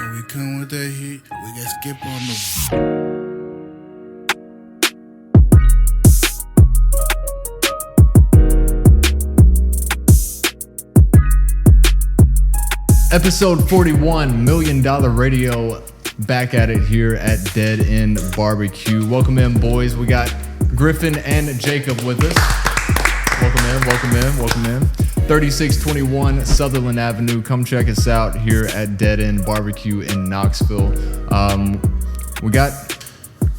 When we come with that heat, we got skip on the. Episode 41, $1 Million Radio, back at it here at Dead End Barbecue. Welcome in, boys. We got Griffin and Jacob with us. Welcome in. 3621 Sutherland Avenue. Come check us out here at Dead End Barbecue in Knoxville. We got,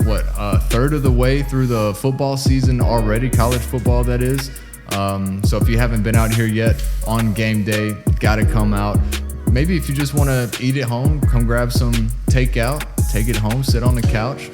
a third of the way through the football season already, college football that is. So if you haven't been out here yet on game day, gotta come out. Maybe if you just want to eat at home, come grab some takeout, take it home, sit on the couch,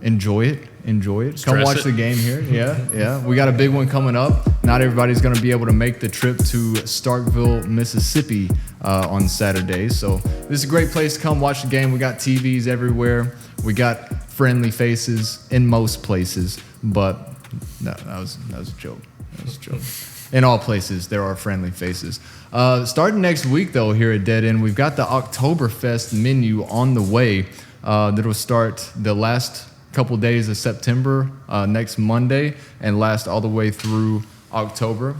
enjoy it. Come watch the game here. Yeah. We got a big one coming up. Not everybody's going to be able to make the trip to Starkville, Mississippi on Saturday. So this is a great place to come watch the game. We got TVs everywhere. We got friendly faces in most places. But no, that was a joke. In all places, there are friendly faces. Starting next week, though, here at Dead End, we've got the Oktoberfest menu on the way. That'll start the last couple days of September, next Monday, and last all the way through October.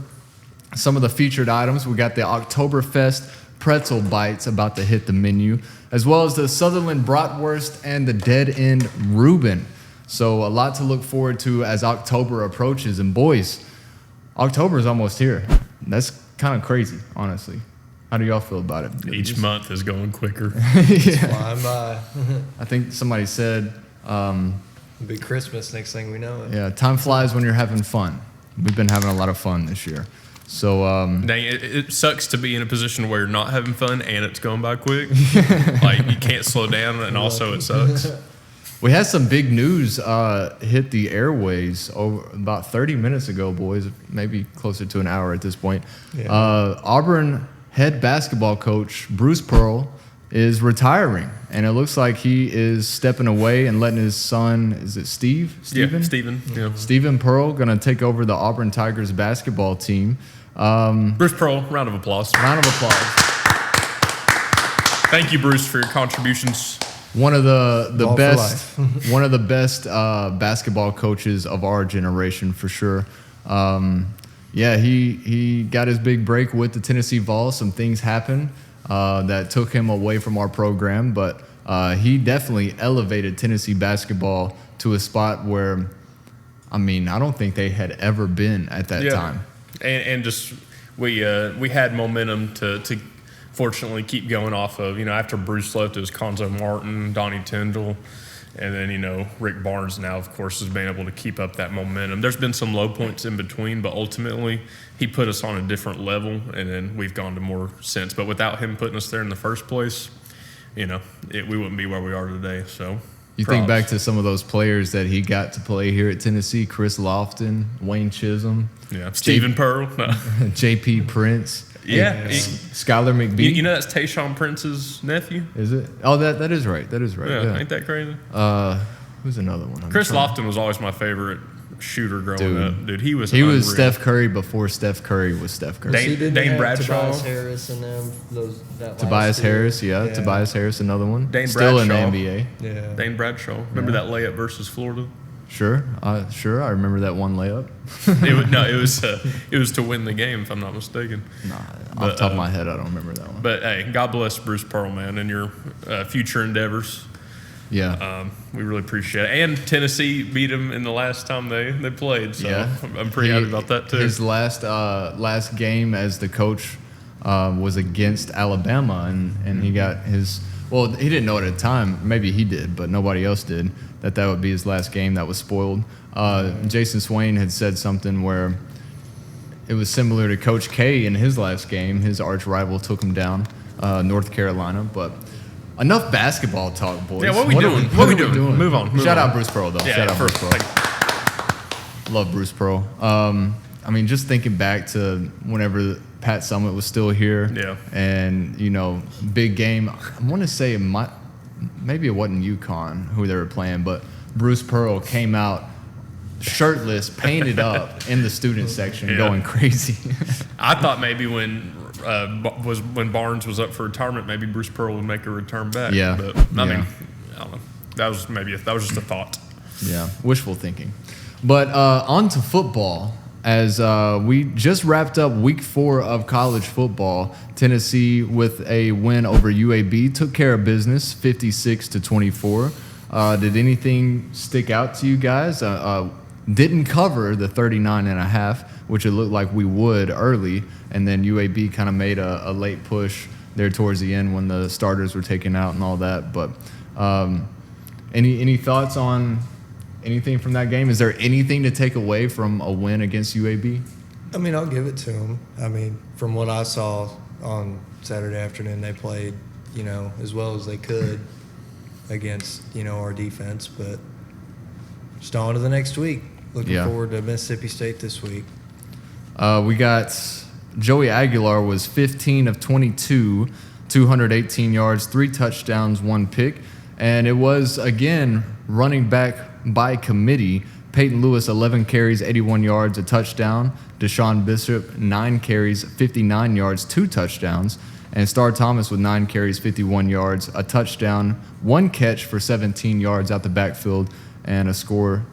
Some of the featured items, we got the Oktoberfest pretzel bites about to hit the menu, as well as the Sutherland Bratwurst and the Dead End Reuben. So a lot to look forward to as October approaches. And boys, October is almost here. That's kind of crazy, honestly. How do y'all feel about it? Each month is going quicker. It's flying by. I think somebody said... It'll be Christmas next thing we know it. Yeah, time flies when you're having fun. We've been having a lot of fun this year. So, dang, it sucks to be in a position where you're not having fun and it's going by quick. Like, you can't slow down, and also it sucks. We had some big news hit the airways about 30 minutes ago, boys, maybe closer to an hour at this point. Yeah. Auburn head basketball coach Bruce Pearl is retiring, and it looks like he is stepping away and letting his son, is it Steven? Yeah, Steven. Yeah. Steven Pearl going to take over the Auburn Tigers basketball team. Bruce Pearl, round of applause. Thank you, Bruce, for your contributions. One of the best basketball coaches of our generation, for sure. He got his big break with the Tennessee Vols. Some things happened that took him away from our program, but he definitely elevated Tennessee basketball to a spot where, I don't think they had ever been at that time. And just we had momentum to fortunately keep going off of. After Bruce left, it was Conzo Martin, Donnie Tyndall, and then, Rick Barnes now, of course, has been able to keep up that momentum. There's been some low points in between, but ultimately he put us on a different level, and then we've gone to more since. But without him putting us there in the first place, we wouldn't be where we are today. So you think back to some of those players that he got to play here at Tennessee: Chris Lofton, Wayne Chisholm, Stephen Pearl, J.P. Prince. Yeah. Skylar McBee. You know that's Tayshaun Prince's nephew? Is it? Oh, that is right. Yeah. Ain't that crazy? Who's another one? Chris Lofton was always my favorite shooter growing up. Dude, he was Steph Curry before Steph Curry was Steph Curry. Dane Bradshaw. Tobias Harris and them. Tobias Harris, yeah. Tobias Harris, another one. Still in the NBA. Yeah. Dane Bradshaw. Remember that layup versus Florida? Sure. I remember that one layup. It was to win the game, if I'm not mistaken. Off the top of my head, I don't remember that one. But hey, God bless Bruce Pearl, man, and your future endeavors. Yeah. We really appreciate it. And Tennessee beat them in the last time they played, so I'm pretty happy about that too. His last game as the coach was against Alabama, and he got his. Well, he didn't know it at the time. Maybe he did, but nobody else did. That would be his last game. That was spoiled. Jason Swain had said something where it was similar to Coach K in his last game. His arch rival took him down, North Carolina. But enough basketball talk, boys. Yeah, what are we doing? Move on. Shout out Bruce Pearl, though. Yeah, Shout out Bruce Pearl. Love Bruce Pearl. Just thinking back to whenever Pat Summitt was still here. Yeah. And, big game. I want to say maybe it wasn't UConn who they were playing, but Bruce Pearl came out shirtless, painted up in the student section, going crazy. I thought maybe when was when Barnes was up for retirement. Maybe Bruce Pearl would make a return back. Yeah. But I mean, I don't know. That was just a thought. Yeah, wishful thinking. But on to football. As we just wrapped up week 4 of college football, Tennessee with a win over UAB took care of business, 56-24. Did anything stick out to you guys? Didn't cover the 39.5, which it looked like we would early, and then UAB kind of made a late push there towards the end when the starters were taken out and all that. But any thoughts on anything from that game? Is there anything to take away from a win against UAB? I mean, I'll give it to them. I mean, from what I saw on Saturday afternoon, they played, as well as they could against, our defense. But just on to the next week. Looking forward to Mississippi State this week. We got Joey Aguilar was 15 of 22, 218 yards, 3 touchdowns, 1 pick. And it was, again, running back by committee. Payton Lewis, 11 carries, 81 yards, a touchdown. Deshaun Bishop, 9 carries, 59 yards, 2 touchdowns. And Star Thomas with 9 carries, 51 yards, a touchdown, 1 catch for 17 yards out the backfield, and a score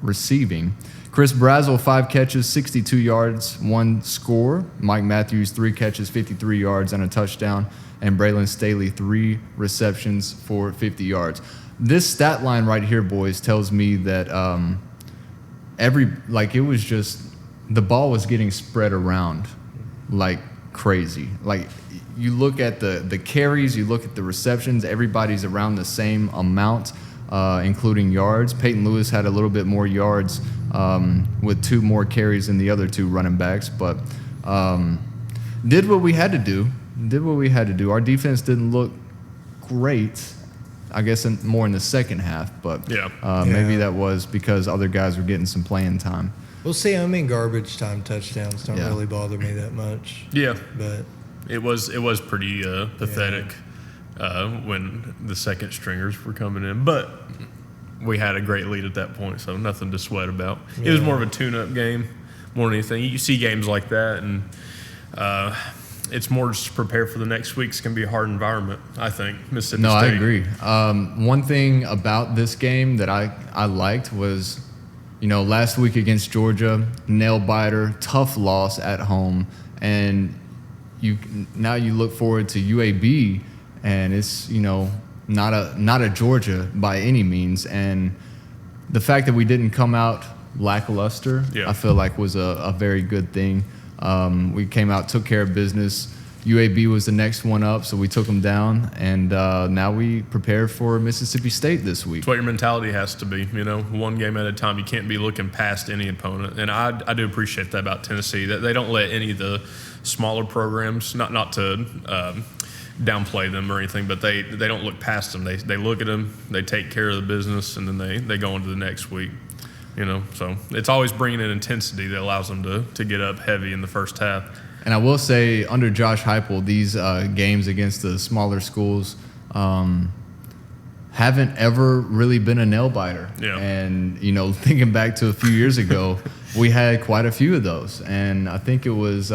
receiving. Chris Brazzell, 5 catches, 62 yards, 1 score. Mike Matthews, 3 catches, 53 yards, and a touchdown. And Braylon Staley, 3 receptions for 50 yards. This stat line right here, boys, tells me that it was just the ball was getting spread around like crazy. Like you look at the carries, you look at the receptions, everybody's around the same amount, including yards. Payton Lewis had a little bit more yards with 2 more carries than the other 2 running backs, but did what we had to do. Our defense didn't look great, I guess, more in the second half, but maybe that was because other guys were getting some playing time. We'll see. Garbage time touchdowns don't really bother me that much. Yeah, but it was pretty pathetic when the second stringers were coming in, but we had a great lead at that point, so nothing to sweat about. It was more of a tune-up game more than anything. You see games like that, and it's more just to prepare for the next week. It's going to be a hard environment, I think, Mississippi State. No, I agree. One thing about this game that I liked was, last week against Georgia, nail-biter, tough loss at home, and now you look forward to UAB, and it's, not a Georgia by any means, and the fact that we didn't come out lackluster, I feel like was a very good thing. We came out, took care of business. UAB was the next one up, so we took them down, and now we prepare for Mississippi State this week. That's what your mentality has to be, one game at a time. You can't be looking past any opponent, and I do appreciate that about Tennessee, that they don't let any of the smaller programs, not to downplay them or anything, but they don't look past them. They look at them, they take care of the business, and then they go into the next week. So it's always bringing an intensity that allows them to get up heavy in the first half. And I will say, under Josh Heupel, these games against the smaller schools haven't ever really been a nail-biter. Yeah. And, thinking back to a few years ago, we had quite a few of those. And I think it was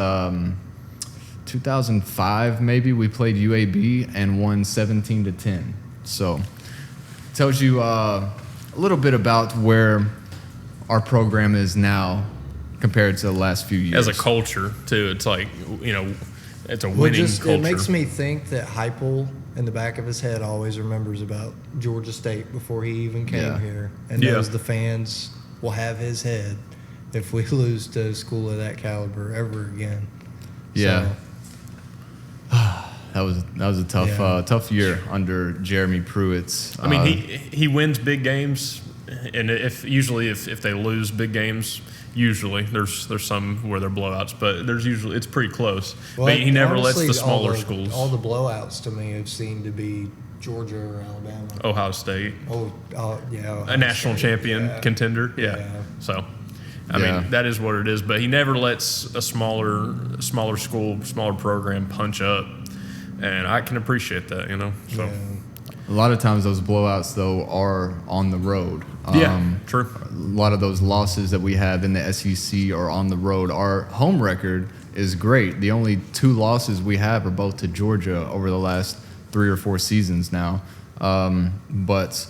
2005 maybe, we played UAB and won 17-10. So it tells you a little bit about where our program is now compared to the last few years. As a culture, too, it's like, it's a winning culture. It makes me think that Heupel, in the back of his head, always remembers about Georgia State before he even came here, and knows the fans will have his head if we lose to a school of that caliber ever again. Yeah. That was a tough year under Jeremy Pruitt's. I mean, he wins big games. And if they lose big games, usually there's some where they're blowouts, but it's pretty close. Well, but he never honestly, lets the smaller schools. All the blowouts to me have seemed to be Georgia or Alabama. Ohio State. Ohio a national State, champion contender. Yeah. So, I mean, that is what it is. But he never lets a smaller school, smaller program punch up, and I can appreciate that. So. Yeah. A lot of times those blowouts, though, are on the road. True. A lot of those losses that we have in the SEC are on the road. Our home record is great. The only 2 losses we have are both to Georgia over the last 3 or 4 seasons now. But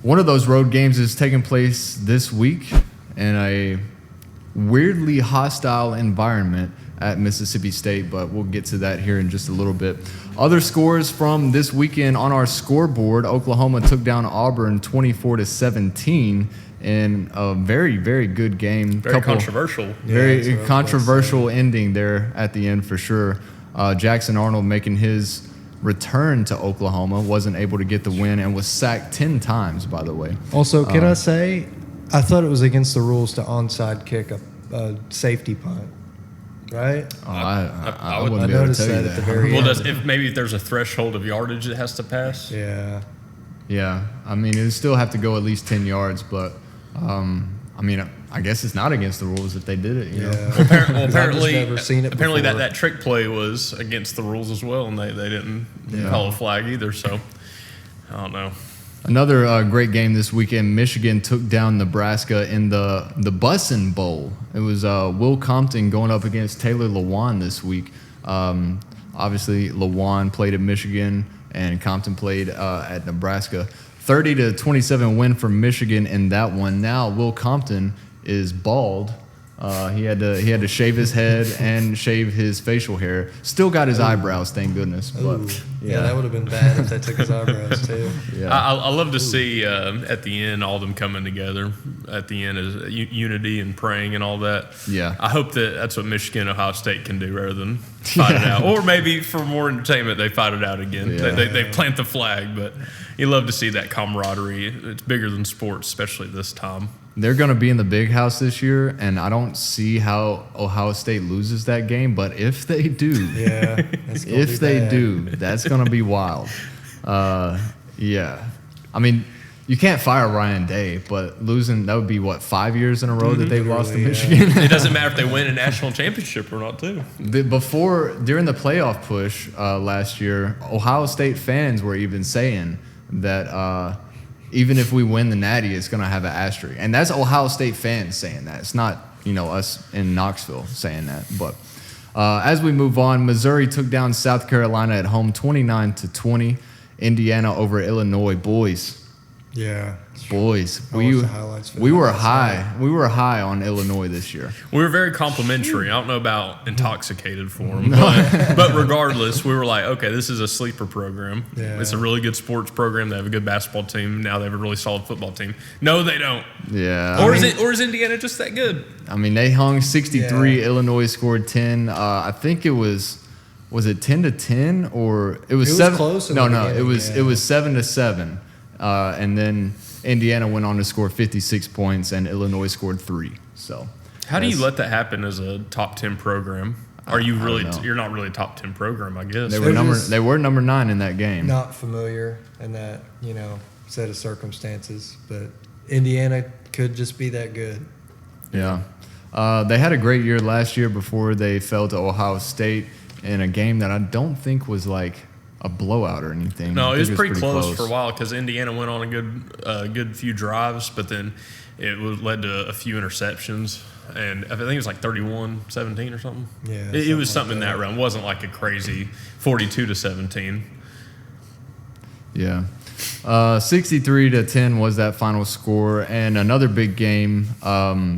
one of those road games is taking place this week in a weirdly hostile environment at Mississippi State, but we'll get to that here in just a little bit. Other scores from this weekend on our scoreboard: Oklahoma took down Auburn 24-17 in a very, very good game. Very controversial. Very controversial ending there at the end for sure. Jackson Arnold making his return to Oklahoma, wasn't able to get the win and was sacked 10 times, by the way. Also, can I say, I thought it was against the rules to onside kick a safety punt, right? I wouldn't be able to noticed tell you that at the that. very end. If there's a threshold of yardage it has to pass. Yeah. Yeah, I mean, it still have to go at least 10 yards, but I mean, I guess it's not against the rules if they did it. You know? Well, apparently, never seen it apparently before. that trick play was against the rules as well, and they didn't call a flag either. So I don't know. Another great game this weekend. Michigan took down Nebraska in the Bussin' Bowl. It was Will Compton going up against Taylor Lewan this week. Obviously, Lewan played at Michigan, and Compton played at Nebraska. 30-27 win for Michigan in that one. Now Will Compton is bald. He had to shave his head and shave his facial hair. Still got his eyebrows, thank goodness. But Yeah, that would have been bad if they took his eyebrows too. yeah, I love to see at the end all of them coming together. At the end is unity and praying and all that. Yeah. I hope that's what Michigan and Ohio State can do rather than fight it out. Or maybe for more entertainment, they fight it out again. Yeah. They plant the flag, but you love to see that camaraderie. It's bigger than sports, especially this time. They're going to be in the big house this year, and I don't see how Ohio State loses that game. But if they do, Yeah, that's gonna be if they bad. do, that's going to be wild. Yeah. I mean, you can't fire Ryan Day, but losing, that would be, 5 years in a row that they've lost to Literally, Michigan? It doesn't matter if they win a national championship or not, too. During the playoff push last year, Ohio State fans were even saying that even if we win the Natty, it's going to have an asterisk. And that's Ohio State fans saying that. It's not, us in Knoxville saying that. But as we move on, Missouri took down South Carolina at home 29-20. Indiana over Illinois. Boys, Yeah. we watched the highlights for we that were last high. We were high on Illinois this year. We were very complimentary. I don't know about intoxicated for them, but regardless, we were like, okay, this is a sleeper program. Yeah. It's a really good sports program. They have a good basketball team. Now they have a really solid football team. No, they don't. Yeah. Or is Indiana just that good? I mean, they hung 63. Yeah. Illinois scored 10. I think it was it 10-10 or it was It was 7? close in No, the it beginning, was yeah. it was 7-7, and then Indiana went on to score 56 points, and Illinois scored 3. So How do you let that happen as a top 10 program? Are you really? know. You're not really a top 10 program, I guess. They were just- number 9 in that game. Not familiar in that, set of circumstances, but Indiana could just be that good. Yeah. They had a great year last year before they fell to Ohio State in a game that I don't think was like a blowout or anything. No, I it was think pretty close for a while because Indiana went on a good few drives, but then it led to a few interceptions, and I think it was like 31-17 or something. Yeah, it was something something in like that realm. It wasn't like a crazy 42-17. Yeah. 63-10 was that final score. And another big game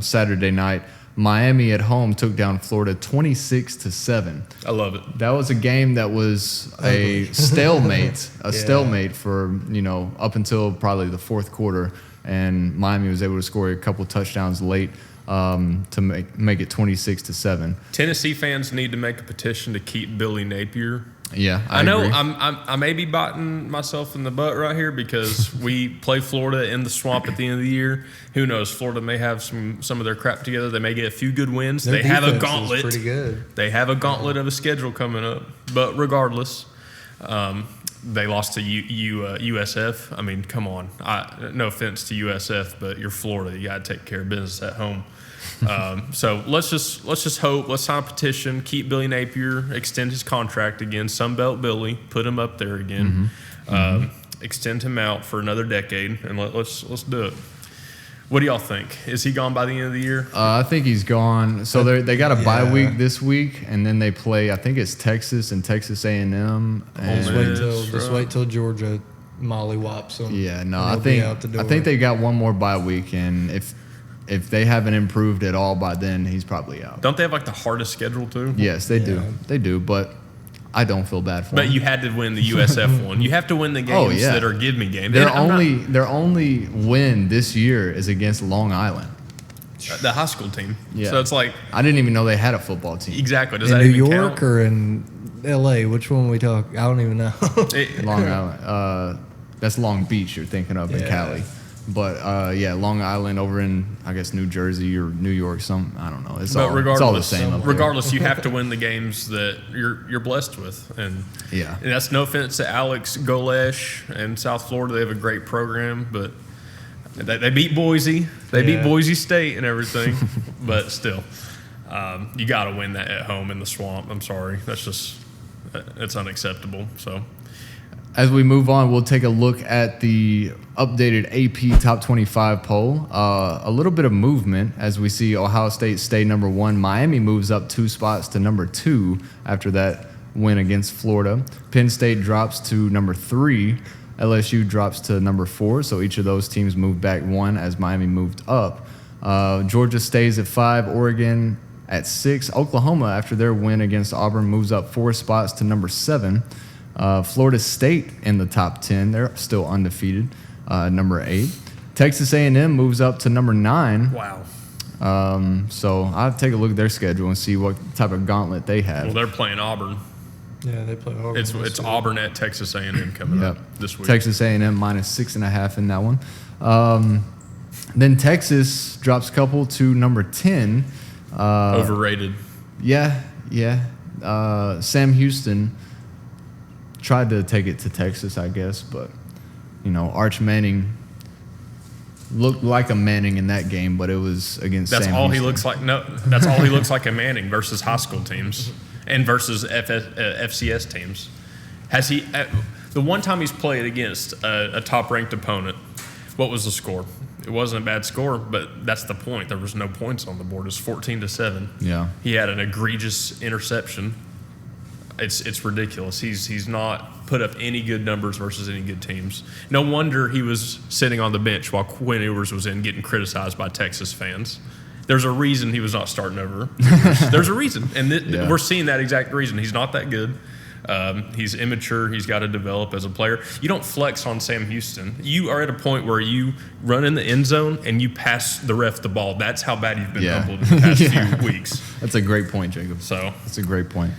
Saturday night. Miami at home took down Florida 26-7. I love it. That was a game that was a stalemate, stalemate for, up until probably the fourth quarter. And Miami was able to score a couple touchdowns late to make it 26-7. Tennessee fans need to make a petition to keep Billy Napier. Yeah, I know agree. I may be biting myself in the butt right here because we play Florida in the swamp at the end of the year. Who knows? Florida may have some of their crap together. They may get a few good wins. Their They have a defense is gauntlet. pretty good. They have a gauntlet of a schedule coming up. But regardless, they lost to USF. I mean, come on. No offense to USF, but you're Florida. You got to take care of business at home. So let's just hope. Let's sign a petition. Keep Billy Napier. Extend his contract again. Sunbelt Billy. Put him up there again. Extend him out for another decade, and let's do it. What do y'all think? Is he gone by the end of the year? I think he's gone. So they got a bye week this week, and then they play. I think it's Texas and Texas A&M. Just wait till Georgia mollywops them. Yeah, no, I think they got one more bye week, and if they haven't improved at all by then, he's probably out. Don't they have like the hardest schedule too? Yes, they do. They do, but I don't feel bad for them. But you had to win the USF one. You have to win the games that are give me games. Their only win this year is against Long Island, the high school team. Yeah. So it's like I didn't even know they had a football team. Exactly. Does in that New even York count? or in L.A.? Which one we talk? I don't even know. Long Island. That's Long Beach you're thinking of in Cali. But Long Island over in I guess New Jersey or New York. I don't know. It's all the same. Regardless, you have to win the games that you're blessed with, and that's no offense to Alex Golesh and South Florida. They have a great program, but they beat Boise. They beat Boise State and everything, but still, you got to win that at home in the swamp. I'm sorry, it's unacceptable. So. As we move on, we'll take a look at the updated AP Top 25 poll. A little bit of movement as we see Ohio State stay number 1. Miami moves up 2 spots to number 2 after that win against Florida. Penn State drops to number 3. LSU drops to number 4. So each of those teams moved back 1 as Miami moved up. Georgia stays at 5. Oregon at 6. Oklahoma, after their win against Auburn, moves up 4 spots to number 7. Florida State in the top 10. They're still undefeated, number 8. Texas A&M moves up to number 9. Wow. So I'll take a look at their schedule and see what type of gauntlet they have. Well, they're playing Auburn. Yeah, they play Auburn. It's Auburn at Texas A&M coming up this week. Texas A&M minus 6.5 in that one. Then Texas drops a couple to number 10. Overrated. Yeah. Sam Houston tried to take it to Texas, I guess, but Arch Manning looked like a Manning in that game, but it was against That's Sam all Houston. he looks like. No, that's all he looks like a Manning versus high school teams and versus FCS teams. Has he? The one time he's played against a top-ranked opponent, what was the score? It wasn't a bad score, but that's the point. There was no points on the board. It was 14-7. Yeah. He had an egregious interception. It's ridiculous. He's not put up any good numbers versus any good teams. No wonder he was sitting on the bench while Quinn Ewers was in getting criticized by Texas fans. There's a reason he was not starting over. There's a reason, and we're seeing that exact reason. He's not that good. He's immature. He's got to develop as a player. You don't flex on Sam Houston. You are at a point where you run in the end zone and you pass the ref the ball. That's how bad you've been humbled in the past few weeks. That's a great point, Jacob. So that's a great point.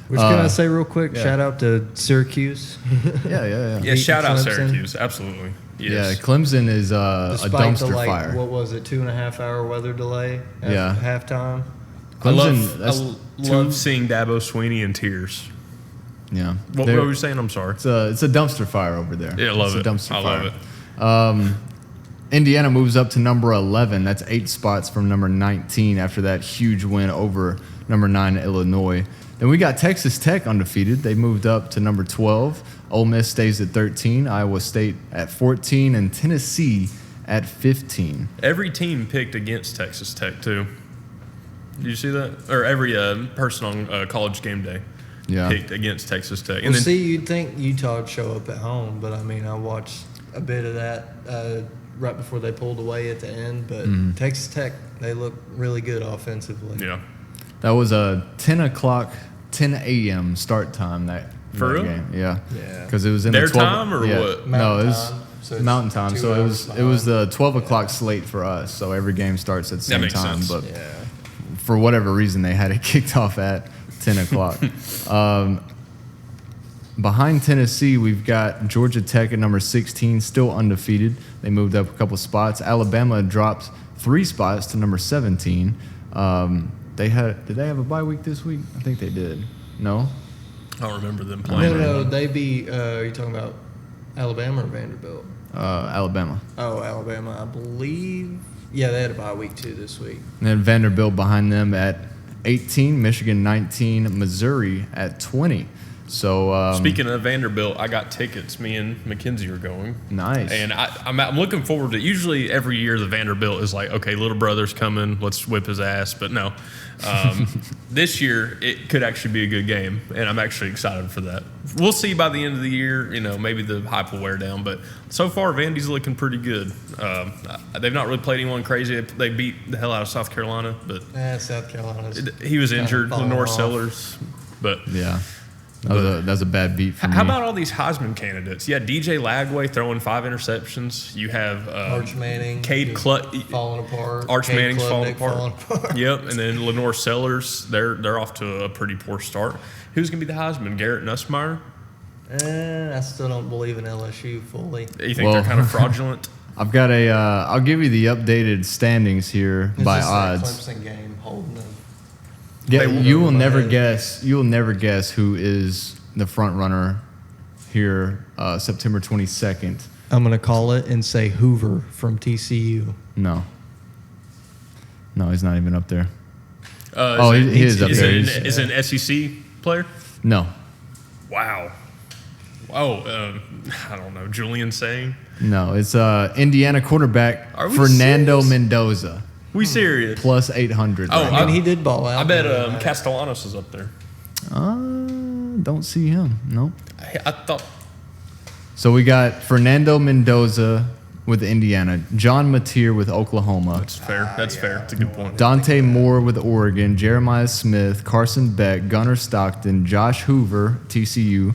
Which can I say real quick? Shout out to Syracuse. Yeah, shout out Syracuse. Absolutely. Yes. Yeah, Clemson is a dumpster fire. What was it, 2.5 hour weather delay at halftime? Clemson, I love seeing Dabo Sweeney in tears. Yeah. What were you saying? I'm sorry. It's a dumpster fire over there. Yeah, I love it. It's a dumpster fire. love it. Indiana moves up to number 11. That's 8 spots from number 19 after that huge win over number 9 Illinois. Then we got Texas Tech undefeated. They moved up to number 12. Ole Miss stays at 13. Iowa State at 14. And Tennessee at 15. Every team picked against Texas Tech, too. Did you see that? Or every person on College Game Day picked against Texas Tech. And you'd think Utah would show up at home, but, I watched a bit of that right before they pulled away at the end. But Texas Tech, they look really good offensively. Yeah. That was a 10 a.m. start time that real? game. Yeah. Yeah. Because it was in Their the 12 time or what? No, it was Mountain time, so it's Mountain time. 2 So hours it was behind. the 12 o'clock slate for us. So every game starts at the same makes time. sense. But for whatever reason, they had it kicked off at 10 o'clock. Behind Tennessee, we've got Georgia Tech at number 16, still undefeated. They moved up a couple spots. Alabama dropped 3 spots to number 17. Did they have a bye week this week? I think they did. No? I don't remember them playing. No, they beat, are you talking about Alabama or Vanderbilt? Alabama. Oh, Alabama, I believe. Yeah, they had a bye week too this week. And then Vanderbilt behind them at 18, Michigan 19, Missouri at 20. So speaking of Vanderbilt, I got tickets. Me and Mackenzie are going. Nice. And I'm looking forward to. Usually every year the Vanderbilt is like, okay, little brother's coming, let's whip his ass. But no, this year it could actually be a good game, and I'm actually excited for that. We'll see by the end of the year. Maybe the hype will wear down, but so far Vandy's looking pretty good. They've not really played anyone crazy. They beat the hell out of South Carolina, but South Carolina. He was injured, Lenore Sellers, but yeah. That's a bad beat for me. How about all these Heisman candidates? Yeah, DJ Lagway throwing 5 interceptions. You have Arch Manning, Cade falling apart. Arch Cade Manning's Klubnik falling apart. Yep, and then Lenore Sellers. They're off to a pretty poor start. Who's gonna be the Heisman? Garrett Nussmeier? I still don't believe in LSU fully. You think they're kind of fraudulent? I've got I'll give you the updated standings here by odds. Clemson game holding them. Yeah, you will never guess. You will never guess who is the front runner here, September 22nd. I'm gonna call it and say Hoover from TCU. No, he's not even up there. He is up there. Is it an SEC player? No. Wow. Oh, I don't know. Julian Saying? No, it's Indiana quarterback Fernando Mendoza. We serious? Plus 800. Oh, he did ball out. I bet Castellanos is up there. Don't see him. Nope. I thought. So we got Fernando Mendoza with Indiana, John Mateer with Oklahoma. That's fair. That's fair. That's a good point. Dante Moore with Oregon, Jeremiah Smith, Carson Beck, Gunnar Stockton, Josh Hoover, TCU,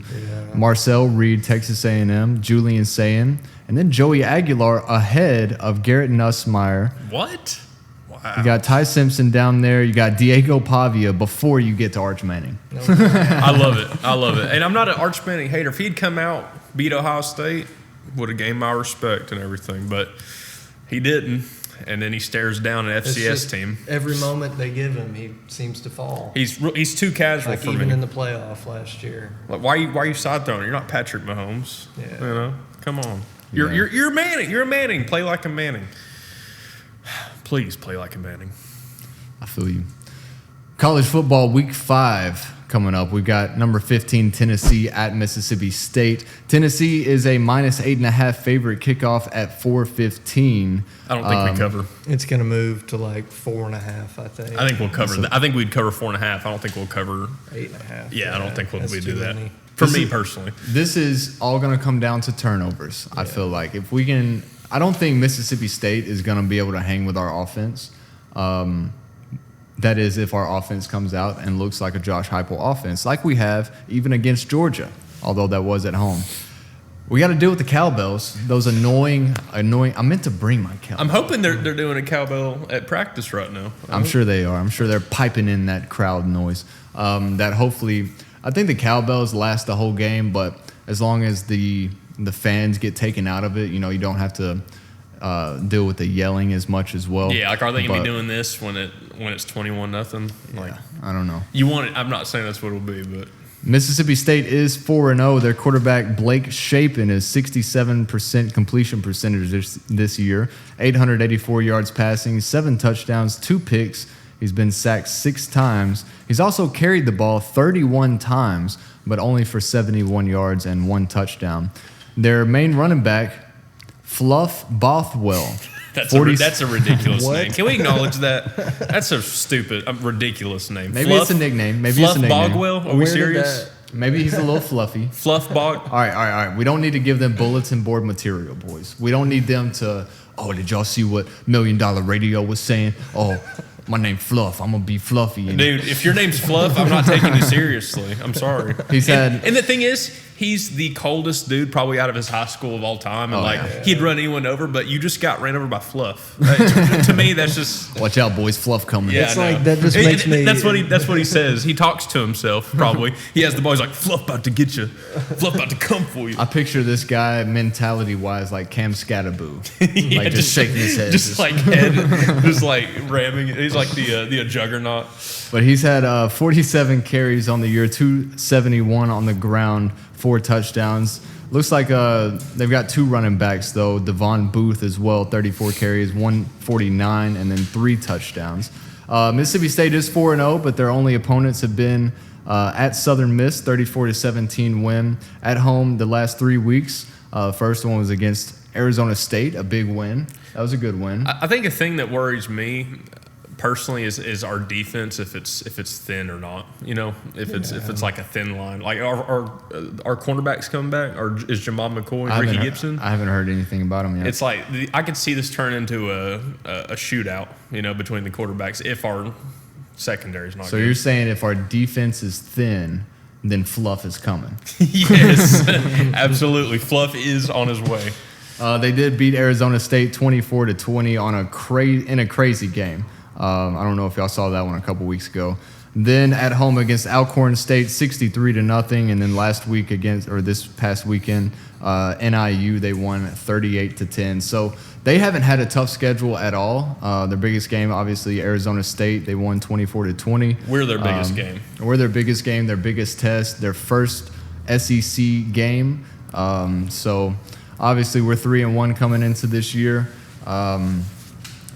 Marcel Reed, Texas A&M, Julian Sayin, and then Joey Aguilar ahead of Garrett Nussmeier. What? Wow. You got Ty Simpson down there. You got Diego Pavia before you get to Arch Manning. I love it. And I'm not an Arch Manning hater. If he'd come out, beat Ohio State, would have gained my respect and everything. But he didn't. And then he stares down an FCS team. Every moment they give him, he seems to fall. He's too casual like for even me. in the playoff last year. Like why are you side throwing? You're not Patrick Mahomes. Yeah. Come on. You're Manning. You're a Manning. Play like a Manning. Please play like a Manning. I feel you. College football week 5 coming up. We got number 15 Tennessee at Mississippi State. Tennessee is a minus 8.5 favorite, kickoff at 4:15. I don't think we cover. It's going to move to like 4.5, I think. I think we'll cover that. I think we'd cover 4.5. I don't think we'll cover 8.5. Yeah, I don't think we'll do that. Many. For me personally. This is all going to come down to turnovers, I feel like. If we can, I don't think Mississippi State is going to be able to hang with our offense. That is, if our offense comes out and looks like a Josh Heupel offense, like we have even against Georgia, although that was at home. We got to deal with the cowbells, those annoying. I meant to bring my cowbell. I'm hoping they're doing a cowbell at practice right now. I'm sure they are. I'm sure they're piping in that crowd noise. That hopefully, I think the cowbells last the whole game, but as long as the fans get taken out of it, you don't have to deal with the yelling as much as well. Yeah, like are they gonna be doing this when it's 21-0? Like I don't know. You want it? I'm not saying that's what it'll be, but Mississippi State is 4-0. Their quarterback Blake Shapen is 67% completion percentage this year, 884 yards passing, 7 touchdowns, 2 picks. He's been sacked 6 times. He's also carried the ball 31 times, but only for 71 yards and 1 touchdown. Their main running back, Fluff Bothwell. That's a ridiculous name. Can we acknowledge that? That's a stupid, ridiculous name. Maybe it's a nickname. Maybe it's a nickname. Bogwell? Are we serious? Maybe he's a little fluffy. Fluff Bog. All right. We don't need to give them bulletin board material, boys. We don't need them to, did y'all see what $1 Million Radio was saying? Oh, my name's Fluff. I'm going to be fluffy. Dude, if your name's Fluff, I'm not taking you seriously. I'm sorry. And the thing is, he's the coldest dude probably out of his high school of all time. And he'd run anyone over, but you just got ran over by Fluff. To me, that's just... Watch out, boys. Fluff coming. Yeah, it's like, that just makes me... That's what he says. He talks to himself, probably. He has the ball. He's like, Fluff about to get you. Fluff about to come for you. I picture this guy mentality-wise like Cam Scattaboo. Like just shaking his head. Just like ramming. He's like the juggernaut. But he's had 47 carries on the year, 271 on the ground, 4 touchdowns. Looks like they've got 2 running backs, though. Davon Booth as well, 34 carries, 149, and then 3 touchdowns. Mississippi State is 4-0, but their only opponents have been At Southern Miss, 34-17 win. At home, the last 3 weeks. First one was against Arizona State, a big win. That was a good win. I think a thing that worries me personally is our defense, if it's thin or not. You know, if it's like a thin line. Like our cornerbacks coming back, or is Jamal McCoy, Ricky Gibson? I haven't heard anything about him yet. It's like I could see this turn into a shootout, you know, between the quarterbacks if our secondary is not. So good. you're saying if our defense is thin, then Fluff is coming? Yes, absolutely. Fluff is on his way. They did beat Arizona State 24-20 on in a crazy game. I don't know if y'all saw that one a couple weeks ago. Then at home against Alcorn State, 63-0, and then this past weekend, NIU they won 38-10. So they haven't had a tough schedule at all. Their biggest game, obviously, Arizona State. They won 24-20. We're their biggest game. We're their biggest game, their biggest test, their first SEC game. So obviously we're 3-1 coming into this year.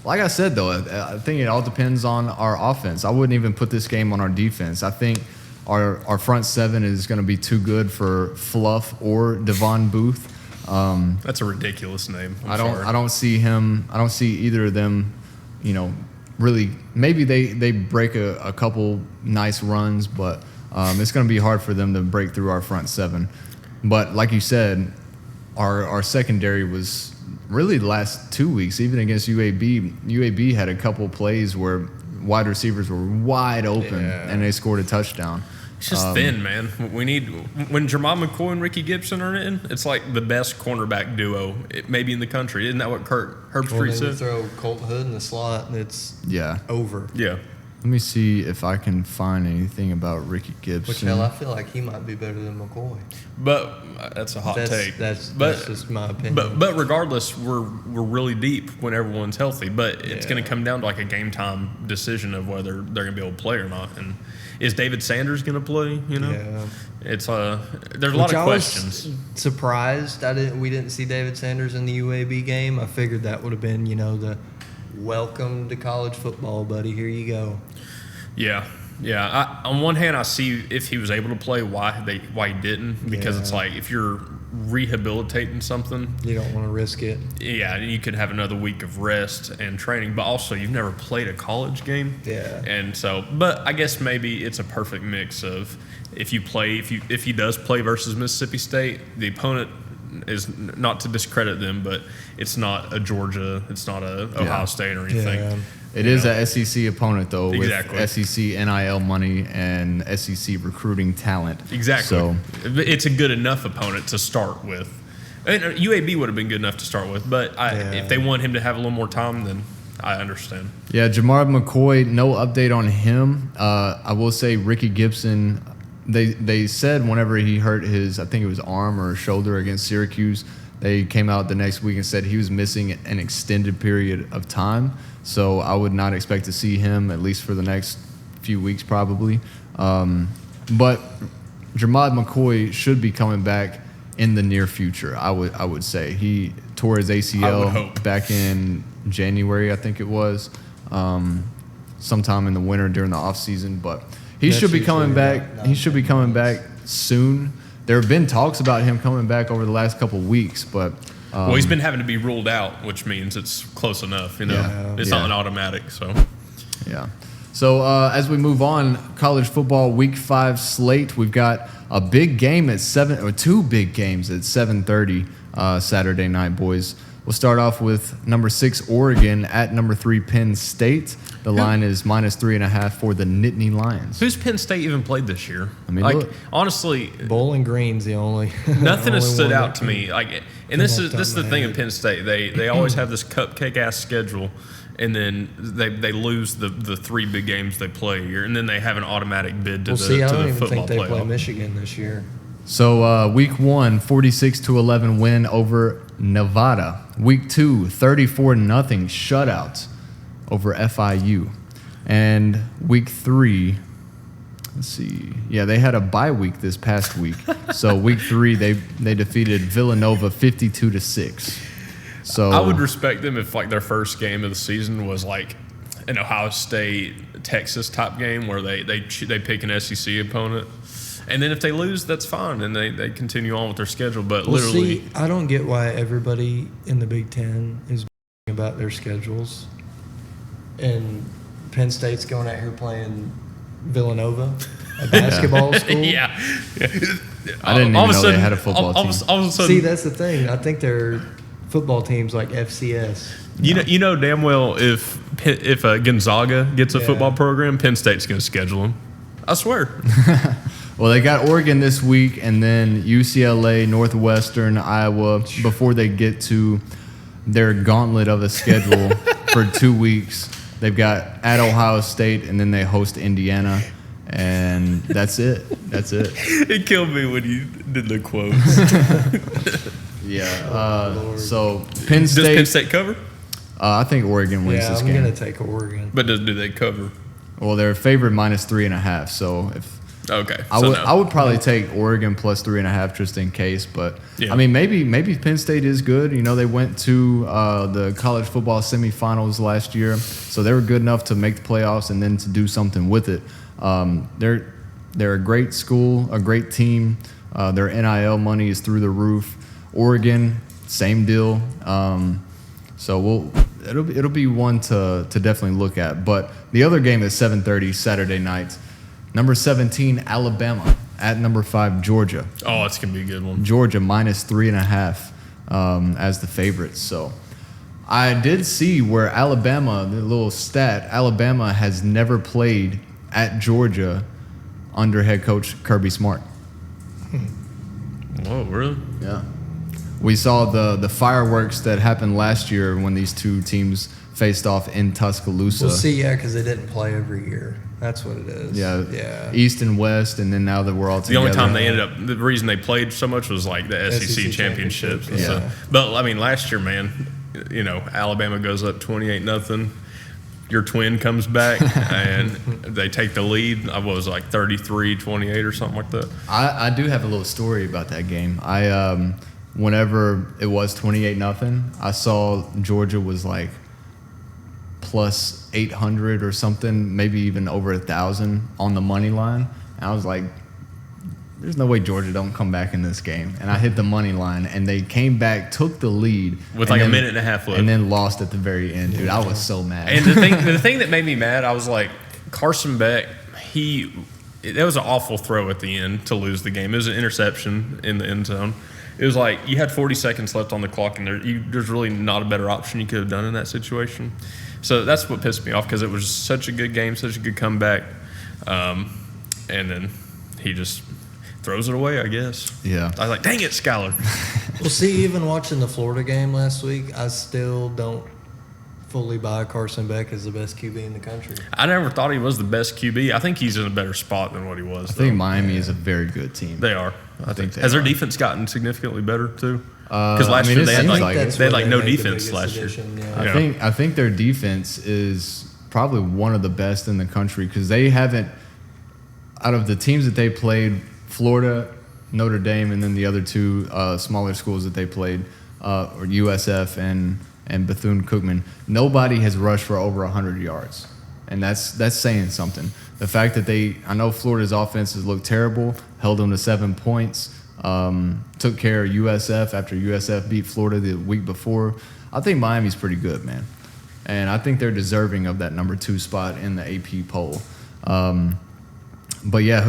Like I said, though, I think it all depends on our offense. I wouldn't even put this game on our defense. I think our front seven is going to be too good for Fluff or Davon Booth. That's a ridiculous name. I don't see him. I don't see either of them. You know, really. Maybe they break a couple nice runs, but it's going to be hard for them to break through our front seven. But like you said, our secondary was. Really, the last 2 weeks, even against UAB had a couple plays where wide receivers were wide open and they scored a touchdown. It's just thin, man. We need when Jamal McCoy and Ricky Gibson are in, it's like the best cornerback duo maybe in the country. Isn't that what Herbstreit said? You throw Colt Hood in the slot and it's over. Yeah. Let me see if I can find anything about Ricky Gibson. Which, hell, I feel like he might be better than McCoy. But that's a hot take. That's just my opinion. But regardless, we're really deep when everyone's healthy. But it's going to come down to like a game time decision of whether they're going to be able to play or not. And is David Sanders going to play? You know, it's there's a lot of questions. I was surprised we didn't see David Sanders in the UAB game. I figured that would have been the welcome to college football, buddy. Here you go. Yeah. On one hand, I see if he was able to play, why he didn't, because it's like if you're rehabilitating something, you don't want to risk it. Yeah, you could have another week of rest and training, but also you've never played a college game. Yeah. And so, but I guess maybe it's a perfect mix of if he does play versus Mississippi State, the opponent is not to discredit them, but it's not a Georgia, it's not a Ohio State or anything. Yeah. It is an SEC opponent, though, Exactly. with SEC NIL money and SEC recruiting talent. Exactly. So it's a good enough opponent to start with. And UAB would have been good enough to start with, but if they want him to have a little more time, then I understand. Yeah, Jamar McCoy, no update on him. I will say Ricky Gibson, they said whenever he hurt his, I think it was arm or shoulder against Syracuse, they came out the next week and said he was missing an extended period of time. So I would not expect to see him at least for the next few weeks probably. But Jermod McCoy should be coming back in the near future, I would say. He tore his ACL back in January, I think it was, sometime in the winter during the offseason. But he should be coming back. He should be coming back soon. There have been talks about him coming back over the last couple of weeks, but well, he's been having to be ruled out, which means it's close enough. It's not an automatic. So yeah. So as we move on, college football Week 5 slate. We've got a big game at 2 big games at 7:30 Saturday night, boys. We'll start off with number 6 Oregon at number 3 Penn State. The line is -3.5 for the Nittany Lions. Who's Penn State even played this year? I mean, honestly, Bowling Green's the only. Nothing has stood out to me. And this is the thing in Penn State. They always have this cupcake ass schedule, and then they lose the 3 big games they play a year, and then they have an automatic bid to the football playoff. I don't even think they play Michigan this year. So Week 1, 46-11 win over Nevada. Week 2, 34-0 shutout over FIU. And Week 3, let's see. Yeah, they had a bye week this past week. So Week 3, they defeated Villanova 52-6. So I would respect them if their first game of the season was an Ohio State, Texas type game where they pick an SEC opponent. And then if they lose, that's fine, and they continue on with their schedule. But literally, see, I don't get why everybody in the Big Ten is about their schedules, and Penn State's going out here playing Villanova, a basketball school. Yeah. I didn't even know they had a football team. All of a sudden, See, that's the thing. I think their football team's like FCS. You know damn well if Gonzaga gets a football program, Penn State's going to schedule them. I swear. Well, they got Oregon this week, and then UCLA, Northwestern, Iowa, before they get to their gauntlet of a schedule for 2 weeks. They've got at Ohio State, and then they host Indiana, and that's it. That's it. It killed me when you did the quotes. Yeah. So Penn State. Does Penn State cover? I think Oregon wins this game. I'm going to take Oregon. But do they cover? Well, they're favored -3.5. So if okay, I would probably take Oregon plus 3.5 just in case. But I mean, maybe Penn State is good. You know, they went to the college football semifinals last year, so they were good enough to make the playoffs and then to do something with it. They're a great school, a great team. Their NIL money is through the roof. Oregon, same deal. So it'll be one to definitely look at. But the other game is 7:30 Saturday night. Number 17 Alabama at number 5 Georgia. Oh, it's gonna be a good one. Georgia -3.5 as the favorites. So I did see where Alabama, the little stat, Alabama has never played at Georgia under head coach Kirby Smart. Whoa, really? Yeah. We saw the fireworks that happened last year when these two teams faced off in Tuscaloosa. We'll see, because they didn't play every year. That's what it is. Yeah. East and West, and then now that we're all together. The only time they ended up, the reason they played so much was like the SEC championships. And stuff. But I mean, last year, man, you know, Alabama goes up 28-0. Your twin comes back and they take the lead. I was like 33-28 or something like that. I do have a little story about that game. Whenever it was 28-0, I saw Georgia was like plus 800 or something, maybe even over 1,000 on the money line. And I was like, there's no way Georgia don't come back in this game. And I hit the money line, and they came back, took the lead. With like a minute and a half left. And then lost at the very end, dude. I was so mad. And the thing that made me mad, I was like, Carson Beck, that was an awful throw at the end to lose the game. It was an interception in the end zone. It was like you had 40 seconds left on the clock, and there's really not a better option you could have done in that situation. So that's what pissed me off, because it was such a good game, such a good comeback. And then he just throws it away, I guess. Yeah. I was like, dang it, Skyler. Well, see, even watching the Florida game last week, I still don't fully buy Carson Beck as the best QB in the country. I never thought he was the best QB. I think he's in a better spot than what he was. I think Miami is a very good team. They are. I think Has their defense gotten significantly better too? Because last year they had no defense last year. Yeah. I think their defense is probably one of the best in the country, because they haven't, out of the teams that they played, Florida, Notre Dame, and then the other two smaller schools that they played, or USF and Bethune-Cookman, nobody has rushed for over 100 yards. And that's saying something. The fact that I know Florida's offenses looked terrible, held them to 7 points, took care of USF after USF beat Florida the week before. I think Miami's pretty good, man. And I think they're deserving of that number 2 spot in the AP poll. But yeah,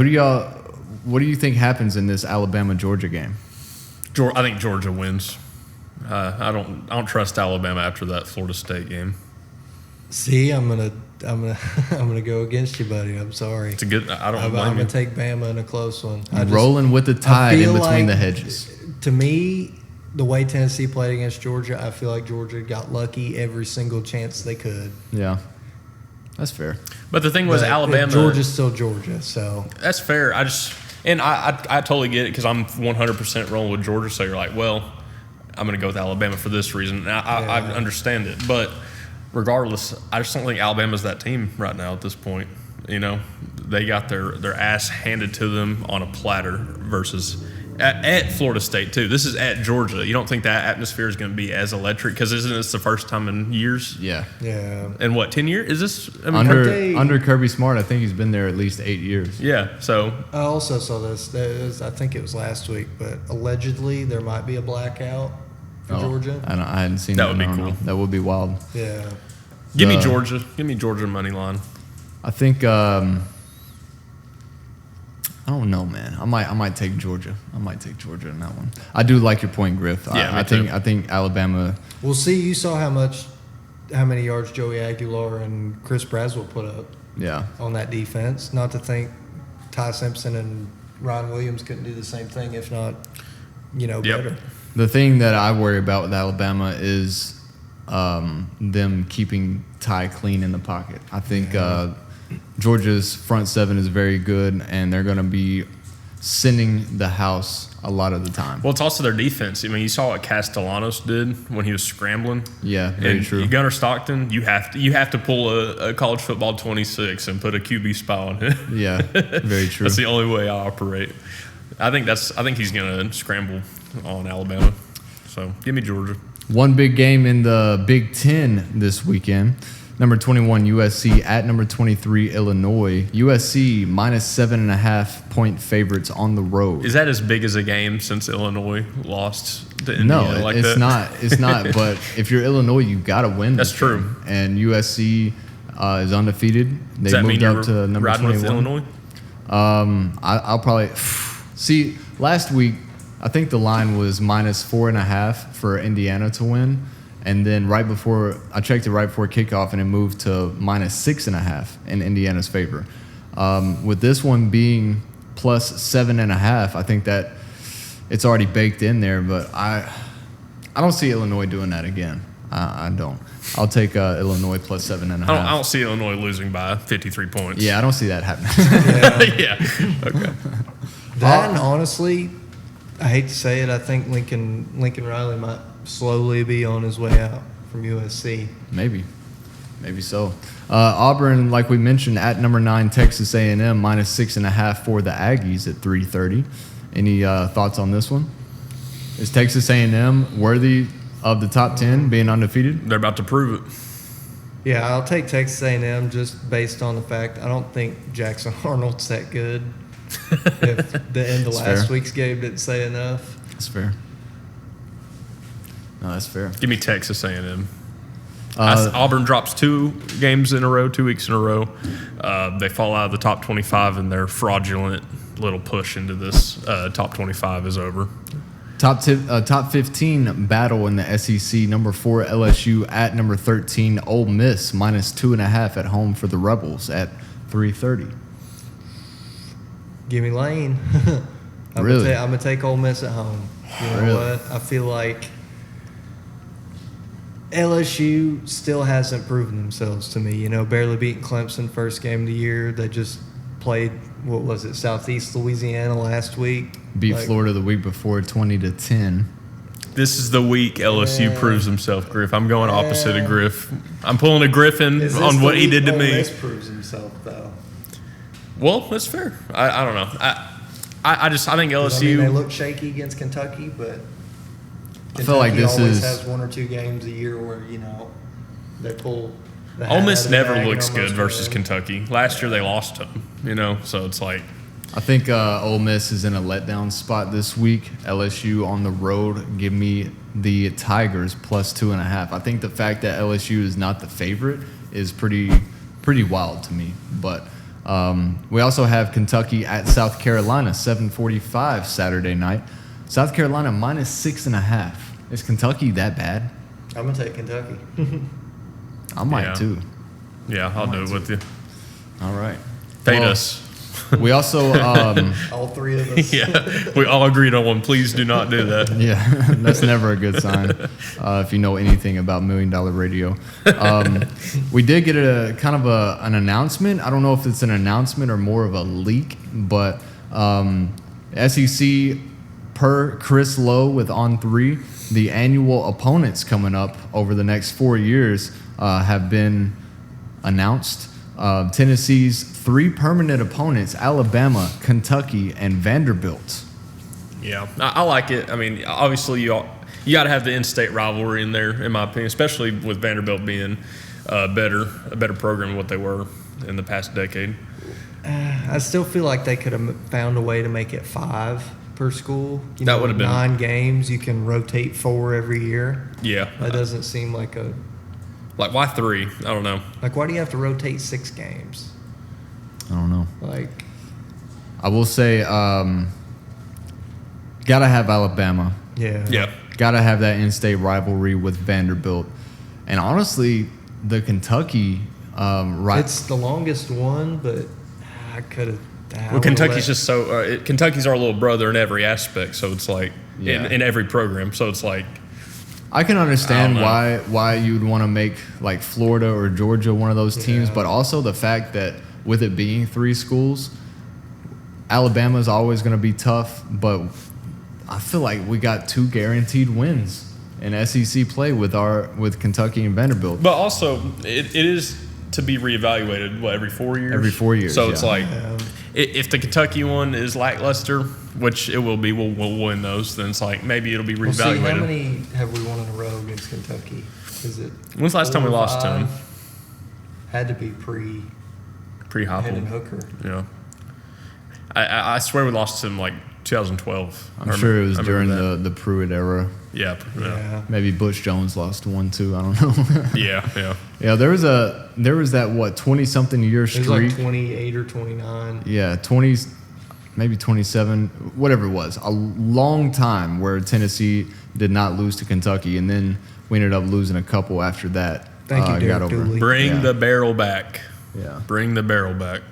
what do you think happens in this Alabama-Georgia game? I think Georgia wins. I don't trust Alabama after that Florida State game. See, I'm gonna go against you, buddy. I'm sorry. It's a good. I'm gonna take Bama in a close one. Rolling with the tide in between the hedges. To me, the way Tennessee played against Georgia, I feel like Georgia got lucky every single chance they could. Yeah, that's fair. But the thing was, Alabama. Georgia's still Georgia, so that's fair. I totally get it, because I'm 100% rolling with Georgia. So you're like, well, I'm going to go with Alabama for this reason. And I understand it. But regardless, I just don't think Alabama's that team right now at this point. You know, they got their ass handed to them on a platter versus At Florida State, too. This is at Georgia. You don't think that atmosphere is going to be as electric? Because isn't this the first time in years? Yeah. Yeah. And what, 10 years? Is this? I mean, Under Kirby Smart, I think he's been there at least 8 years. yeah, so I also saw this. I think it was last week, but allegedly there might be a blackout for Georgia. I hadn't seen That that. would be No, cool. no. That would be wild. Yeah. give me Georgia. Give me Georgia money line. I think I don't know, man. I might take Georgia. I might take Georgia in that one. I do like your point, Griff. Yeah, I think Alabama. We'll see. You saw how many yards Joey Aguilar and Chris Brazzell put up Yeah. on that defense. Not to think Ty Simpson and Ryan Williams couldn't do the same thing, if not, Yep. better. The thing that I worry about with Alabama is them keeping Ty clean in the pocket. I think Georgia's front seven is very good, and they're going to be sending the house a lot of the time. Well, it's also their defense. I mean, you saw what Castellanos did when he was scrambling. Yeah, very and true. Gunnar Stockton, you have to pull a college football 26 and put a QB spy on it. Yeah, very true. That's the only way I operate. I think he's going to scramble on Alabama. So give me Georgia. One big game in the Big Ten this weekend. Number 21 USC at number 23 Illinois. USC minus 7.5 point favorites on the road. Is that as big as a game since Illinois lost to No, Indiana like it's that? not. It's not. But if you're Illinois, you got to win. That's this true. game. And USC is undefeated. They Does that mean moved you're up to number riding 21. with Illinois? I'll probably see. Last week, I think the line was minus 4.5 for Indiana to win, and then I checked it right before kickoff, and it moved to minus 6.5 in Indiana's favor. With this one being plus 7.5, I think that it's already baked in there. But I don't see Illinois doing that again. I don't. I'll take Illinois plus 7.5. I don't see Illinois losing by 53 points. Yeah, I don't see that happening. Yeah. Okay. That and honestly, I hate to say it, I think Lincoln Riley might slowly be on his way out from USC. Maybe so. Auburn, like we mentioned, at number 9 Texas A&M minus 6.5 for the Aggies at 3:30. Any thoughts on this one? Is Texas A&M worthy of the top 10 being undefeated? They're about to prove it. Yeah, I'll take Texas A&M just based on the fact I don't think Jackson Arnold's that good. If the end of last week's game didn't say enough. That's fair. No, that's fair. Give me Texas A&M. Auburn drops 2 games in a row, 2 weeks in a row. They fall out of the top 25, and their fraudulent little push into this top 25 is over. Top 15 battle in the SEC. Number 4 LSU at number 13 Ole Miss minus 2.5 at home for the Rebels at 3:30. Give me Lane. I'm Really? gonna take Ole Miss at home. You know Really? what? I feel like LSU still hasn't proven themselves to me. Barely beating Clemson first game of the year. They just played, what was it, Southeast Louisiana last week. Beat Florida the week before 20-10. This is the week LSU proves himself, Griff. I'm going opposite of Griff. I'm pulling a Griffin on what he did to me. Ole Miss proves himself, though. Well, that's fair. I don't know. I think LSU. they look shaky against Kentucky, but I feel like this always is- has 1 or 2 games a year where they pull. The Ole hat Miss out of the never bag and looks good almost versus win. Kentucky. Last year they lost to them, so it's like. I think Ole Miss is in a letdown spot this week. LSU on the road. Give me the Tigers plus 2.5. I think the fact that LSU is not the favorite is pretty wild to me. But we also have Kentucky at South Carolina, 7:45 Saturday night. South Carolina minus 6.5. Is Kentucky that bad? I'm gonna take Kentucky. I might Yeah. too. Yeah, I'll do it with you. All right. Fade Well, us. We also All 3 of us. Yeah, we all agreed on one. Please do not do that. yeah, that's never a good sign if you know anything about $1 Million Radio. We did get a kind of an announcement. I don't know if it's an announcement or more of a leak, but SEC, per Chris Lowe with On3, the annual opponents coming up over the next 4 years have been announced. Tennessee's 3 permanent opponents: Alabama, Kentucky, and Vanderbilt. Yeah, I like it. I mean, obviously you got to have the in-state rivalry in there, in my opinion, especially with Vanderbilt being a better program than what they were in the past decade. I still feel like they could have found a way to make it 5 per school. That would have been 9 games. You can rotate 4 every year. Yeah, That doesn't seem like why 3? I don't know. like, why do you have to rotate 6 games? I don't know. Like, I will say, gotta have Alabama. Yeah. Gotta have that in-state rivalry with Vanderbilt. And honestly, the Kentucky it's the longest one, but I could have. Well, Kentucky's just so Kentucky's our little brother in every aspect, so it's like in every program. So it's like I can understand why you'd want to make like Florida or Georgia one of those teams, but also the fact that with it being 3 schools, Alabama's always going to be tough, but I feel like we got 2 guaranteed wins in SEC play with Kentucky and Vanderbilt. But also, it is to be reevaluated, every 4 years? Every 4 years, So it's like, if the Kentucky one is lackluster, which it will be, we'll win those, then it's like, maybe it'll be reevaluated. Well, see, how many have we won in a row against Kentucky? Is it When's the last time we lost to them? Had to be pre Hopple. Hendon Hooker. Yeah. I swear we lost to them like 2012. I'm sure it was during the Pruitt era. Yeah. Maybe Butch Jones lost 1 too. I don't know. Yeah. Yeah, there was that 20-something year streak. It was like 28 or 29. Yeah, 20, maybe 27, whatever it was. A long time where Tennessee did not lose to Kentucky, and then we ended up losing a couple after that. Thank you, Derek Dooley. Bring the barrel back. Yeah. Bring the barrel back.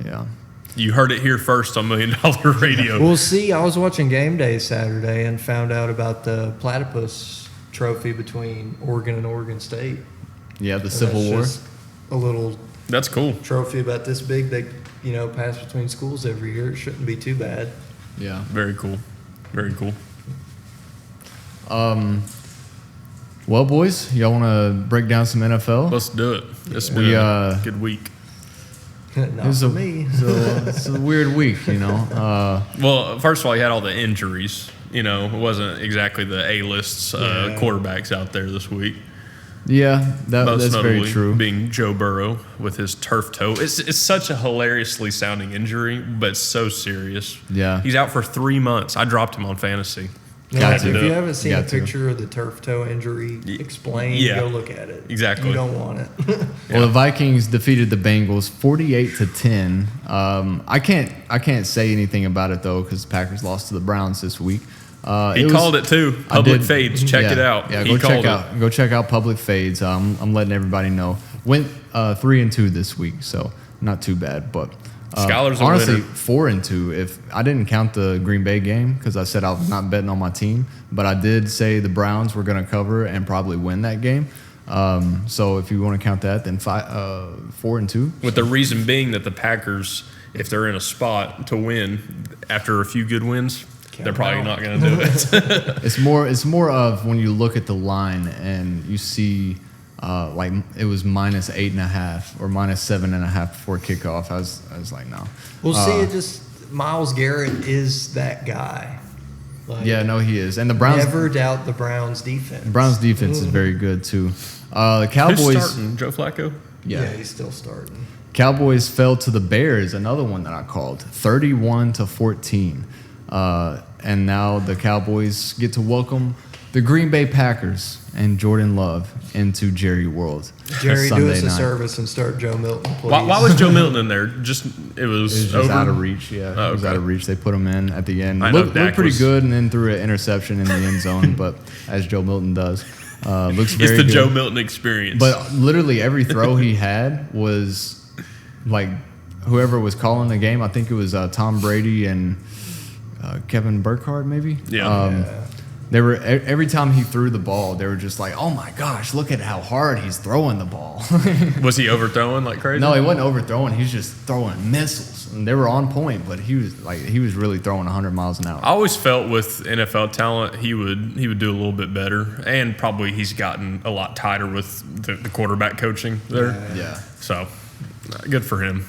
Yeah. You heard it here first on $1 Million Radio. Well, see, I was watching Game Day Saturday and found out about the Platypus Trophy between Oregon and Oregon State. Yeah, the And Civil that's War. just a little That's cool. trophy about this big. They, pass between schools every year. It shouldn't be too bad. Yeah. Very cool. Very cool. Well, boys, y'all want to break down some NFL? Let's do it. It's been a good week. Not for me. It's a weird week, Well, first of all, you had all the injuries. It wasn't exactly the A-list quarterbacks out there this week. Yeah, Most that's very notably true. being Joe Burrow with his turf toe. It's such a hilariously sounding injury, but so serious. Yeah. He's out for 3 months. I dropped him on fantasy. Got If to. you haven't seen a Got to. picture of the turf toe injury explained, Yeah. go look at it. Exactly. You don't want it. Well, the Vikings defeated the Bengals 48-10. I can't say anything about it though because the Packers lost to the Browns this week. He called it too. Public fades. Check it out. Yeah, He called go check out Public Fades. I'm letting everybody know. Went 3-2 this week, so not too bad. But Skylar's a honestly, winner. 4-2. If I didn't count the Green Bay game because I said I was not betting on my team, but I did say the Browns were going to cover and probably win that game. So if you want to count that, then 4-2. With the reason being that the Packers, if they're in a spot to win after a few good wins, they're probably not going to do it. It's more of when you look at the line and you see like it was -8.5 or -7.5 before kickoff. I was like, no. Well, see, it just Myles Garrett is that guy. Like, Yeah, no, he is. And the Browns never doubt the Browns defense. Browns defense is very good too. The Who's Cowboys starting? Joe Flacco? Yeah, he's still starting. Cowboys fell to the Bears, another one that I called, 31-14. And now the Cowboys get to welcome the Green Bay Packers and Jordan Love into Jerry World. Jerry, do Sunday us a night. service and start Joe Milton, please. Why was Joe Milton in there? It was It was just over? out of reach, yeah. Oh, It was okay. out of reach. They put him in at the end. I know Looked Dak pretty was- good, and then threw an interception in the end zone, but as Joe Milton does. Looks very It's the good. Joe Milton experience. But literally every throw he had was like whoever was calling the game. I think it was Tom Brady and Kevin Burkhardt, maybe. Yeah. They were every time he threw the ball, they were just like, "Oh my gosh, look at how hard he's throwing the ball." was he overthrowing like crazy? No, he wasn't overthrowing. He was just throwing missiles, and they were on point. But he was really throwing 100 miles an hour. I always felt with NFL talent, he would do a little bit better, and probably he's gotten a lot tighter with the quarterback coaching there. Yeah. So, good for him.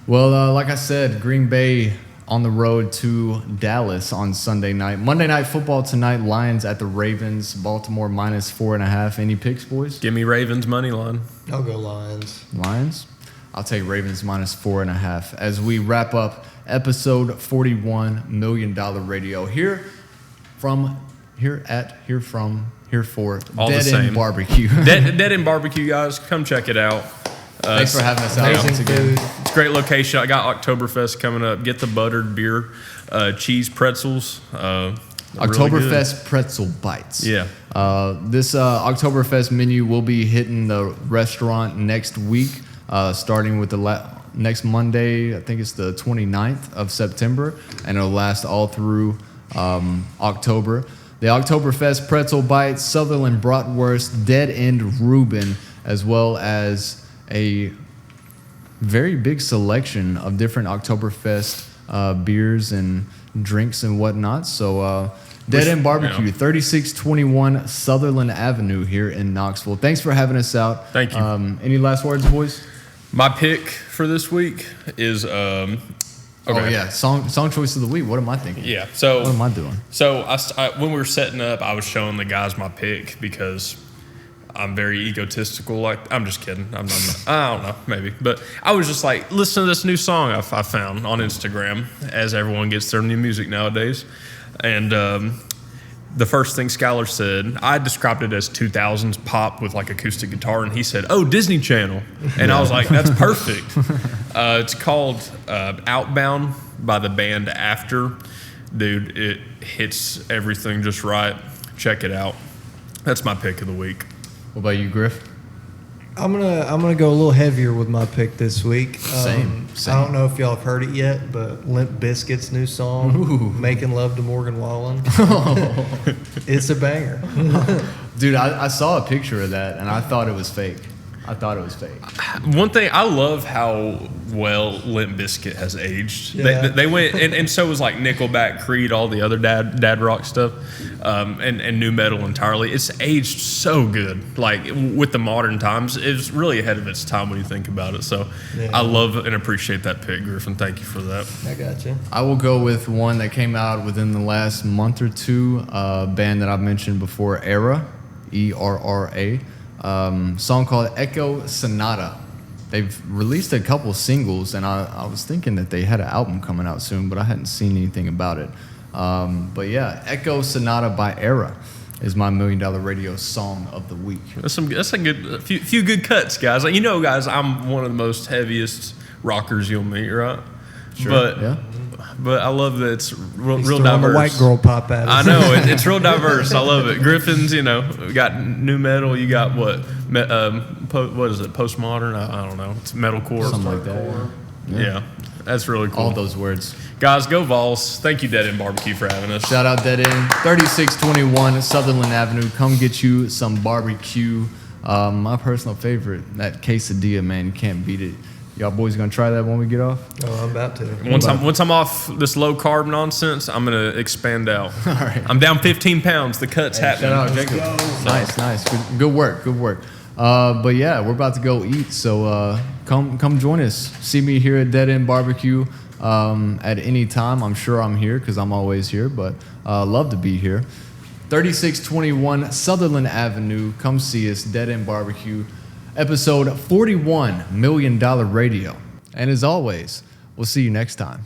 Well, like I said, Green Bay on the road to Dallas on Sunday night. Monday Night Football tonight, Lions at the Ravens, Baltimore -4.5. Any picks, boys? Give me Ravens money line. I'll go Lions. Lions? I'll take Ravens -4.5 as we wrap up episode 41, $1 Million Radio. Here for All the Dead same. End Barbecue. Dead End Barbecue, guys. Come check it out. Thanks for having us out once Amazing again. food. It's a great location. I got Oktoberfest coming up. Get the buttered beer, cheese pretzels. Oktoberfest pretzel bites. Yeah. This Oktoberfest menu will be hitting the restaurant next week, starting with the next Monday. I think it's the 29th of September, and it'll last all through October. The Oktoberfest pretzel bites, Sutherland bratwurst, Dead End Reuben, as well as a very big selection of different Oktoberfest beers and drinks and whatnot. So Dead End Barbecue, 3621 Sutherland Avenue here in Knoxville. Thanks for having us out. Thank you. Any last words, boys? My pick for this week is okay. Oh yeah, song choice of the week. What am I thinking? Yeah. So What am I doing? So when we were setting up, I was showing the guys my pick because I'm very egotistical. Like, I'm just kidding. I don't know, maybe. But I was just like, listen to this new song I found on Instagram, as everyone gets their new music nowadays. And the first thing Skylar said, I described it as 2000s pop with like acoustic guitar, and he said, "Oh, Disney Channel." And I was like, that's perfect. It's called Outbound by the band After. Dude, it hits everything just right. Check it out. That's my pick of the week. What about you, Griff? I'm gonna go a little heavier with my pick this week. Same. I don't know if y'all have heard it yet, but Limp Bizkit's new song, "Making Love to Morgan Wallen," it's a banger. Dude, I saw a picture of that, and I thought it was fake. One thing, I love how well Limp Bizkit has aged. Yeah. They went, and so was like Nickelback, Creed, all the other dad rock stuff, and new metal entirely. It's aged so good. Like, with the modern times, it's really ahead of its time when you think about it. So Yeah. I love and appreciate that pick, Griffin. Thank you for that. I got you. I will go with one that came out within the last month or two, band that I've mentioned before, Era, ERRA. Song called Echo Sonata. They've released a couple singles, and I was thinking that they had an album coming out soon, but I hadn't seen anything about it. But yeah, Echo Sonata by Era is my $1 Million Radio song of the week. That's a good few good cuts, guys. Like, guys, I'm one of the most heaviest rockers you'll meet, right? Sure. But yeah. But I love that it's real Throwing diverse. the white girl pop at us. I know it's real diverse. I love it. Griffin's, we got new metal. You got what is it? Postmodern? I don't know. It's metalcore. Something like that. Yeah, that's really cool. All those words. Guys, go Vols. Thank you, Dead End Barbecue, for having us. Shout out Dead End, 3621 Sutherland Avenue. Come get you some barbecue. My personal favorite, that quesadilla, man. You can't beat it. Y'all boys gonna try that when we get off? Oh, I'm about to. Once I'm off this low carb nonsense, I'm gonna expand out. All right. I'm down 15 pounds. The cut's happening. Shout out, Jacob. Nice. Good work. But yeah, we're about to go eat. So come join us. See me here at Dead End Barbecue at any time. I'm sure I'm here because I'm always here. But love to be here. 3621 Sutherland Avenue. Come see us. Dead End Barbecue. Episode 41, $1 Million Radio. And as always, we'll see you next time.